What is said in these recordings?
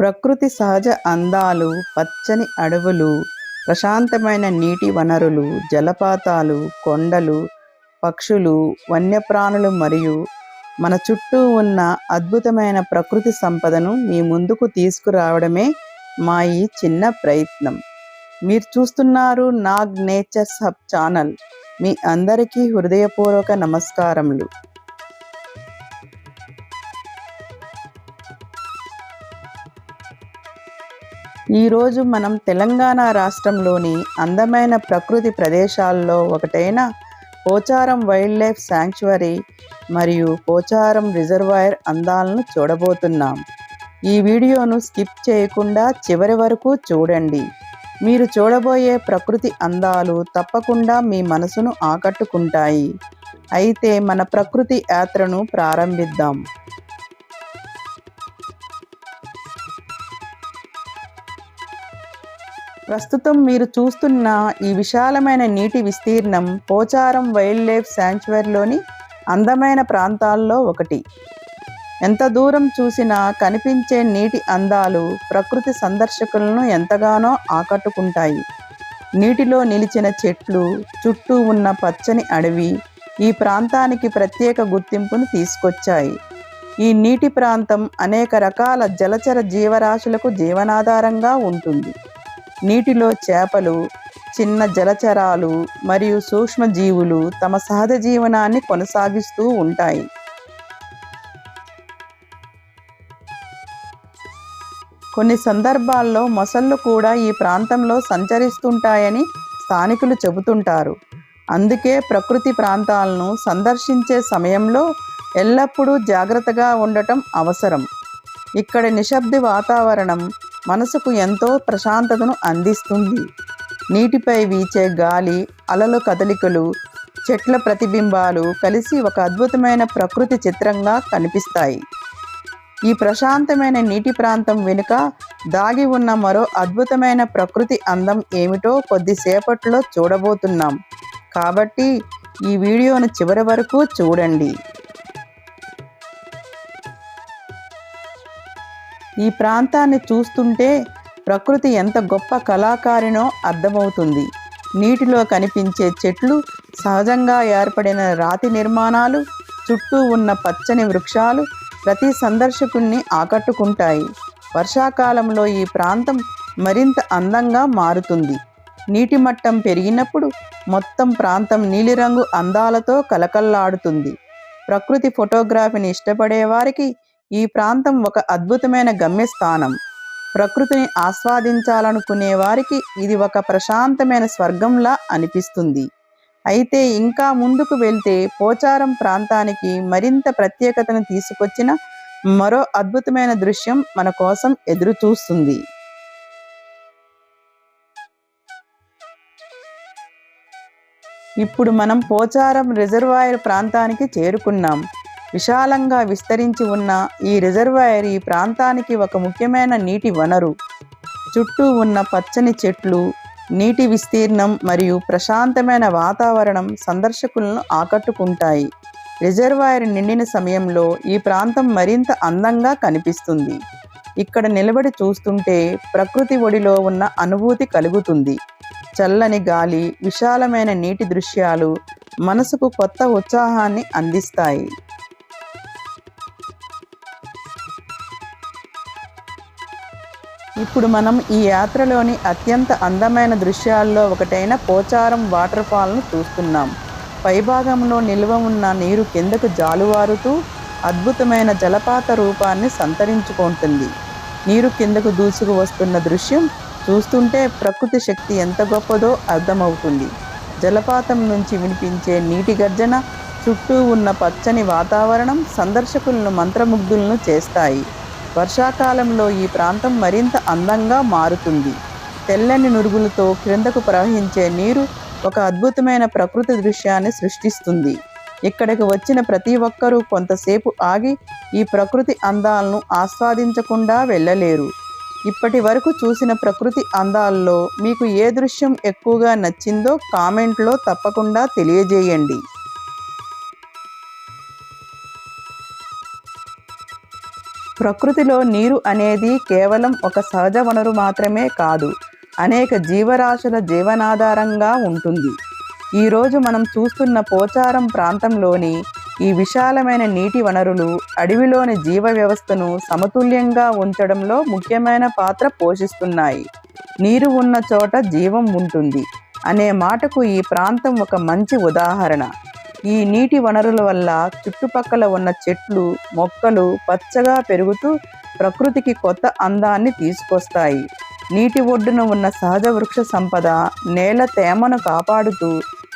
ప్రకృతి సహజ అందాలు, పచ్చని అడవులు, ప్రశాంతమైన నీటి వనరులు, జలపాతాలు, కొండలు, పక్షులు, వన్యప్రాణులు మరియు మన చుట్టూ ఉన్న అద్భుతమైన ప్రకృతి సంపదను మీ ముందుకు తీసుకురావడమే మా ఈ చిన్న ప్రయత్నం. మీరు చూస్తున్నారు నాగ్ నేచర్స్ హబ్ ఛానల్. మీ అందరికీ హృదయపూర్వక నమస్కారములు. ఈరోజు మనం తెలంగాణ రాష్ట్రంలోని అందమైన ప్రకృతి ప్రదేశాల్లో ఒకటైన పోచారం వైల్డ్ లైఫ్ శాంక్చురీ మరియు పోచారం రిజర్వాయర్ అందాలను చూడబోతున్నాం. ఈ వీడియోను స్కిప్ చేయకుండా చివరి వరకు చూడండి. మీరు చూడబోయే ప్రకృతి అందాలు తప్పకుండా మీ మనసును ఆకట్టుకుంటాయి. అయితే మన ప్రకృతి యాత్రను ప్రారంభిద్దాం. ప్రస్తుతం మీరు చూస్తున్న ఈ విశాలమైన నీటి విస్తీర్ణం పోచారం వైల్డ్ లైఫ్ శాంక్చురీలోని అందమైన ప్రాంతాల్లో ఒకటి. ఎంత దూరం చూసినా కనిపించే నీటి అందాలు ప్రకృతి సందర్శకులను ఎంతగానో ఆకట్టుకుంటాయి. నీటిలో నిలిచిన చెట్లు, చుట్టూ ఉన్న పచ్చని అడవి ఈ ప్రాంతానికి ప్రత్యేక గుర్తింపును తీసుకొచ్చాయి. ఈ నీటి ప్రాంతం అనేక రకాల జలచర జీవరాశులకు జీవనాధారంగా ఉంటుంది. నీటిలో చేపలు, చిన్న జలచరాలు మరియు సూక్ష్మజీవులు తమ సహజ జీవనాన్ని కొనసాగిస్తూ ఉంటాయి. కొన్ని సందర్భాల్లో మొసళ్ళు కూడా ఈ ప్రాంతంలో సంచరిస్తుంటాయని స్థానికులు చెబుతుంటారు. అందుకే ప్రకృతి ప్రాంతాలను సందర్శించే సమయంలో ఎల్లప్పుడూ జాగ్రత్తగా ఉండటం అవసరం. ఇక్కడ నిశ్శబ్ద వాతావరణం మనసుకు ఎంతో ప్రశాంతతను అందిస్తుంది. నీటిపై వీచే గాలి, అలల కదలికలు, చెట్ల ప్రతిబింబాలు కలిసి ఒక అద్భుతమైన ప్రకృతి చిత్రంగా కనిపిస్తాయి. ఈ ప్రశాంతమైన నీటి ప్రాంతం వెనుక దాగి ఉన్న మరో అద్భుతమైన ప్రకృతి అందం ఏమిటో కొద్దిసేపట్లో చూడబోతున్నాం. కాబట్టి ఈ వీడియోను చివరి వరకు చూడండి. ఈ ప్రాంతాన్ని చూస్తుంటే ప్రకృతి ఎంత గొప్ప కళాకారినో అర్థమవుతుంది. నీటిలో కనిపించే చెట్లు, సహజంగా ఏర్పడిన రాతి నిర్మాణాలు, చుట్టూ ఉన్న పచ్చని వృక్షాలు ప్రతి సందర్శకుణ్ణి ఆకట్టుకుంటాయి. వర్షాకాలంలో ఈ ప్రాంతం మరింత అందంగా మారుతుంది. నీటి మట్టం పెరిగినప్పుడు మొత్తం ప్రాంతం నీలిరంగు అందాలతో కలకల్లాడుతుంది. ప్రకృతి ఫోటోగ్రఫీని ఇష్టపడే వారికి ఈ ప్రాంతం ఒక అద్భుతమైన గమ్యస్థానం. ప్రకృతిని ఆస్వాదించాలనుకునే వారికి ఇది ఒక ప్రశాంతమైన స్వర్గంలా అనిపిస్తుంది. అయితే ఇంకా ముందుకు వెళ్తే పోచారం ప్రాంతానికి మరింత ప్రత్యేకతను తీసుకొచ్చిన మరో అద్భుతమైన దృశ్యం మన కోసం ఎదురు చూస్తుంది. ఇప్పుడు మనం పోచారం రిజర్వాయర్ ప్రాంతానికి చేరుకున్నాం. విశాలంగా విస్తరించి ఉన్న ఈ రిజర్వాయర్ ఈ ప్రాంతానికి ఒక ముఖ్యమైన నీటి వనరు. చుట్టూ ఉన్న పచ్చని చెట్లు, నీటి విస్తీర్ణం మరియు ప్రశాంతమైన వాతావరణం సందర్శకులను ఆకట్టుకుంటాయి. రిజర్వాయర్ నిండిన సమయంలో ఈ ప్రాంతం మరింత అందంగా కనిపిస్తుంది. ఇక్కడ నిలబడి చూస్తుంటే ప్రకృతి ఒడిలో ఉన్న అనుభూతి కలుగుతుంది. చల్లని గాలి, విశాలమైన నీటి దృశ్యాలు మనసుకు కొత్త ఉత్సాహాన్ని అందిస్తాయి. ఇప్పుడు మనం ఈ యాత్రలోని అత్యంత అందమైన దృశ్యాల్లో ఒకటైన పోచారం వాటర్ ఫాల్ను చూస్తున్నాం. పైభాగంలో నిల్వ ఉన్న నీరు కిందకు జాలువారుతూ అద్భుతమైన జలపాత రూపాన్ని సంతరించుకుంటుంది. నీరు కిందకు దూసుకు వస్తున్న దృశ్యం చూస్తుంటే ప్రకృతి శక్తి ఎంత గొప్పదో అర్థమవుతుంది. జలపాతం నుంచి వినిపించే నీటి గర్జన, చుట్టూ ఉన్న పచ్చని వాతావరణం సందర్శకులను మంత్రముగ్ధులను చేస్తాయి. వర్షాకాలంలో ఈ ప్రాంతం మరింత అందంగా మారుతుంది. తెల్లని నురుగులతో క్రిందకు ప్రవహించే నీరు ఒక అద్భుతమైన ప్రకృతి దృశ్యాన్ని సృష్టిస్తుంది. ఇక్కడికి వచ్చిన ప్రతి ఒక్కరూ కొంతసేపు ఆగి ఈ ప్రకృతి అందాలను ఆస్వాదించకుండా వెళ్ళలేరు. ఇప్పటి వరకు చూసిన ప్రకృతి అందాల్లో మీకు ఏ దృశ్యం ఎక్కువగా నచ్చిందో కామెంట్లో తప్పకుండా తెలియజేయండి. ప్రకృతిలో నీరు అనేది కేవలం ఒక సహజ వనరు మాత్రమే కాదు, అనేక జీవరాశుల జీవనాధారంగా ఉంటుంది. ఈరోజు మనం చూస్తున్న పోచారం ప్రాంతంలోని ఈ విశాలమైన నీటి వనరులు అడవిలోని జీవ వ్యవస్థను సమతుల్యంగా ఉంచడంలో ముఖ్యమైన పాత్ర పోషిస్తున్నాయి. నీరు ఉన్న చోట జీవం ఉంటుంది అనే మాటకు ఈ ప్రాంతం ఒక మంచి ఉదాహరణ. ఈ నీటి వనరుల వల్ల చుట్టుపక్కల ఉన్న చెట్లు, మొక్కలు పచ్చగా పెరుగుతూ ప్రకృతికి కొత్త అందాన్ని తీసుకొస్తాయి. నీటి ఒడ్డున ఉన్న సహజ వృక్ష సంపద నేల తేమను కాపాడుతూ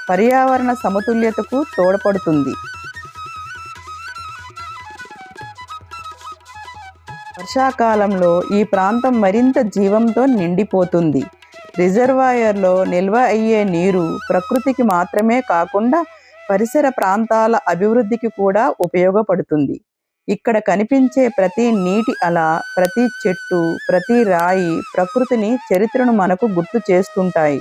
పర్యావరణ సమతుల్యతకు తోడ్పడుతుంది. వర్షాకాలంలో ఈ ప్రాంతం మరింత జీవంతో నిండిపోతుంది. రిజర్వాయర్లో నిల్వ అయ్యే నీరు ప్రకృతికి మాత్రమే కాకుండా పరిసర ప్రాంతాల అభివృద్ధికి కూడా ఉపయోగపడుతుంది. ఇక్కడ కనిపించే ప్రతి నీటి అల, ప్రతి చెట్టు, ప్రతి రాయి ప్రకృతిని, చరిత్రను మనకు గుర్తు చేస్తుంటాయి.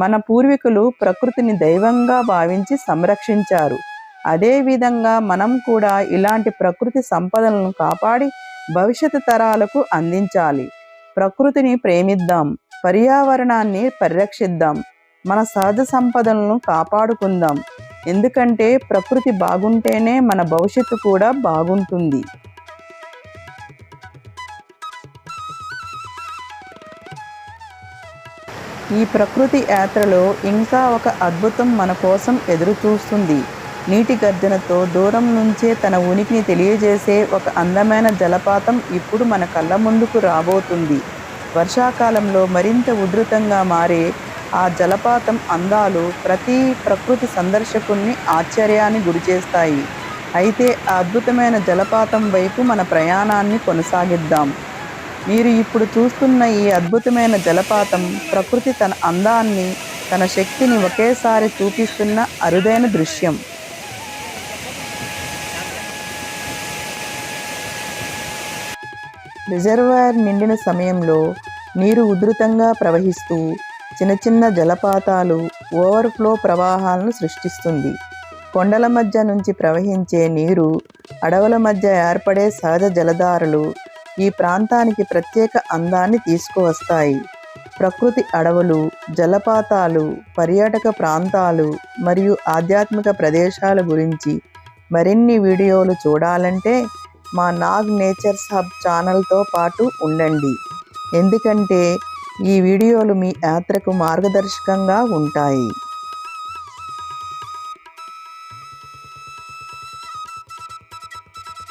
మన పూర్వీకులు ప్రకృతిని దైవంగా భావించి సంరక్షించారు. అదేవిధంగా మనం కూడా ఇలాంటి ప్రకృతి సంపదలను కాపాడి భవిష్యత్తు తరాలకు అందించాలి. ప్రకృతిని ప్రేమిద్దాం, పర్యావరణాన్ని పరిరక్షిద్దాం, మన సహజ సంపదలను కాపాడుకుందాం. ఎందుకంటే ప్రకృతి బాగుంటేనే మన భవిష్యత్తు కూడా బాగుంటుంది. ఈ ప్రకృతి యాత్రలో ఇంకా ఒక అద్భుతం మన కోసం ఎదురు చూస్తుంది. నీటి గర్జనతో దూరం నుంచే తన ఉనికిని తెలియజేసే ఒక అందమైన జలపాతం ఇప్పుడు మన కళ్ళ ముందుకు రాబోతుంది. వర్షాకాలంలో మరింత ఉధృతంగా మారే ఆ జలపాతం అందాలు ప్రతి ప్రకృతి సందర్శకుల్ని ఆశ్చర్యాన్ని గురిచేస్తాయి. అయితే ఆ అద్భుతమైన జలపాతం వైపు మన ప్రయాణాన్ని కొనసాగిద్దాం. మీరు ఇప్పుడు చూస్తున్న ఈ అద్భుతమైన జలపాతం ప్రకృతి తన అందాన్ని, తన శక్తిని ఒకేసారి చూపిస్తున్న అరుదైన దృశ్యం. రిజర్వాయర్ నిండిన సమయంలో నీరు ఉధృతంగా ప్రవహిస్తూ చిన్న చిన్న జలపాతాలు, ఓవర్ఫ్లో ప్రవాహాలను సృష్టిస్తుంది. కొండల మధ్య నుంచి ప్రవహించే నీరు, అడవుల మధ్య ఏర్పడే సహజ జలధారలు ఈ ప్రాంతానికి ప్రత్యేక అందాన్ని తీసుకువస్తాయి. ప్రకృతి అడవులు, జలపాతాలు, పర్యాటక ప్రాంతాలు మరియు ఆధ్యాత్మిక ప్రదేశాల గురించి మరిన్ని వీడియోలు చూడాలంటే మా నాగ్ నేచర్స్ హబ్ ఛానల్తో పాటు ఉండండి. ఎందుకంటే ఈ వీడియోలు మీ యాత్రకు మార్గదర్శకంగా ఉంటాయి.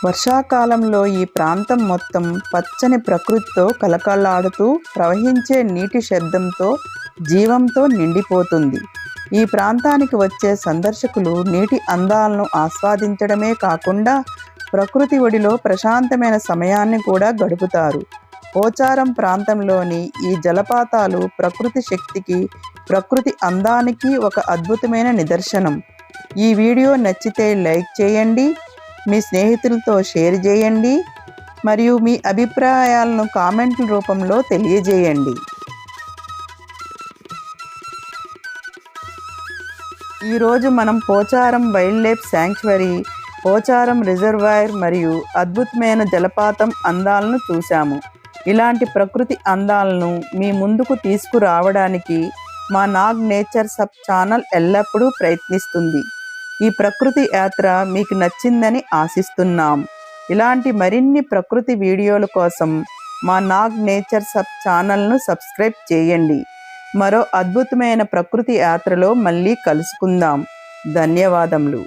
వర్షాకాలంలో ఈ ప్రాంతం మొత్తం పచ్చని ప్రకృతితో కలకలాడుతూ ప్రవహించే నీటి శబ్దంతో, జీవంతో నిండిపోతుంది. ఈ ప్రాంతానికి వచ్చే సందర్శకులు నీటి అందాలను ఆస్వాదించడమే కాకుండా ప్రకృతి ఒడిలో ప్రశాంతమైన సమయాన్ని కూడా గడుపుతారు. పోచారం ప్రాంతంలోని ఈ జలపాతాలు ప్రకృతి శక్తికి, ప్రకృతి అందానికి ఒక అద్భుతమైన నిదర్శనం. ఈ వీడియో నచ్చితే లైక్ చేయండి, మీ స్నేహితులతో షేర్ చేయండి మరియు మీ అభిప్రాయాలను కామెంట్ల రూపంలో తెలియజేయండి. ఈరోజు మనం Pocharam wild life sanctuary, Pocharam reservoir మరియు అద్భుతమైన జలపాతం అందాలను చూశాము. ఇలాంటి ప్రకృతి అందాలను మీ ముందుకు తీసుకురావడానికి మా నాగ్ నేచర్స్ హబ్ ఛానల్ ఎల్లప్పుడూ ప్రయత్నిస్తుంది. ఈ ప్రకృతి యాత్ర మీకు నచ్చిందని ఆశిస్తున్నాం. ఇలాంటి మరిన్ని ప్రకృతి వీడియోల కోసం మా నాగ్ నేచర్స్ హబ్ ఛానల్ను సబ్స్క్రైబ్ చేయండి. మరో అద్భుతమైన ప్రకృతి యాత్రలో మళ్ళీ కలుసుకుందాం. ధన్యవాదములు.